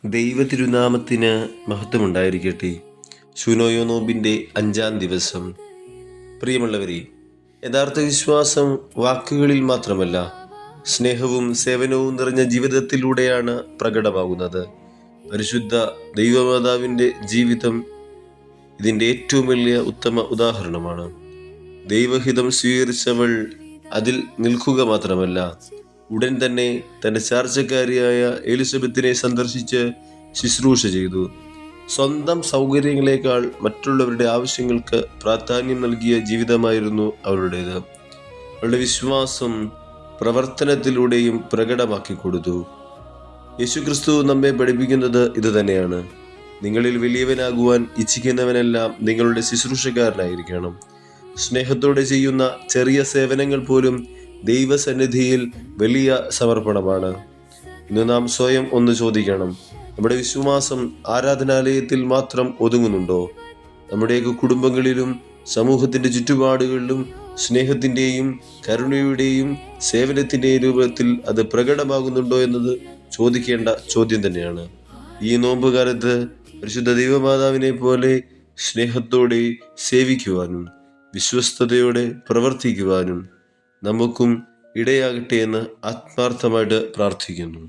ദൈവതിരുനാമത്തിന് മഹത്വമുണ്ടായിരിക്കട്ടെ. ശൂനോയോ നോമ്പിൻ്റെ 5-ാം ദിവസം. പ്രിയമുള്ളവരെ, യഥാർത്ഥ വിശ്വാസം വാക്കുകളിൽ മാത്രമല്ല, സ്നേഹവും സേവനവും നിറഞ്ഞ ജീവിതത്തിലൂടെയാണ് പ്രകടമാകുന്നത്. പരിശുദ്ധ ദൈവമാതാവിൻ്റെ ജീവിതം ഇതിൻ്റെ ഏറ്റവും വലിയ ഉത്തമ ഉദാഹരണമാണ്. ദൈവഹിതം സ്വീകരിച്ചവൾ അതിൽ നിൽക്കുക മാത്രമല്ല, ഉടൻ തന്നെ തൻ്റെ ചാർച്ചക്കാരിയായ എലിസബത്തിനെ സന്ദർശിച്ച് ശുശ്രൂഷ ചെയ്തു. സ്വന്തം സൗകര്യങ്ങളെക്കാൾ മറ്റുള്ളവരുടെ ആവശ്യങ്ങൾക്ക് പ്രാധാന്യം നൽകിയ ജീവിതമായിരുന്നു അവളുടേത്. അവളുടെ വിശ്വാസം പ്രവർത്തനത്തിലൂടെയും പ്രകടമാക്കി കൊടുത്തു. യേശുക്രിസ്തു നമ്മെ പഠിപ്പിക്കുന്നത് ഇത് തന്നെയാണ്. നിങ്ങളിൽ വലിയവനാകുവാൻ ഇച്ഛിക്കുന്നവനെല്ലാം നിങ്ങളുടെ ശുശ്രൂഷക്കാരനായിരിക്കണം. സ്നേഹത്തോടെ ചെയ്യുന്ന ചെറിയ സേവനങ്ങൾ പോലും ദൈവസന്നിധിയിൽ വലിയ സമർപ്പണമാണ്. ഇന്ന് നാം സ്വയം ഒന്ന് ചോദിക്കണം, നമ്മുടെ വിശ്വാസം ആരാധനാലയത്തിൽ മാത്രം ഒതുങ്ങുന്നുണ്ടോ? നമ്മുടെയൊക്കെ കുടുംബങ്ങളിലും സമൂഹത്തിൻ്റെ ചുറ്റുപാടുകളിലും സ്നേഹത്തിൻ്റെയും കരുണയുടെയും സേവനത്തിൻ്റെയും രൂപത്തിൽ അത് പ്രകടമാകുന്നുണ്ടോ എന്നത് ചോദിക്കേണ്ട ചോദ്യം തന്നെയാണ്. ഈ നോമ്പുകാലത്ത് പരിശുദ്ധ ദൈവമാതാവിനെ പോലെ സ്നേഹത്തോടെ സേവിക്കുവാനും വിശ്വസ്തയോടെ പ്രവർത്തിക്കുവാനും നമുക്കും ഇടയാകട്ടെ എന്ന് ആത്മാർത്ഥമായിട്ട് പ്രാർത്ഥിക്കുന്നു.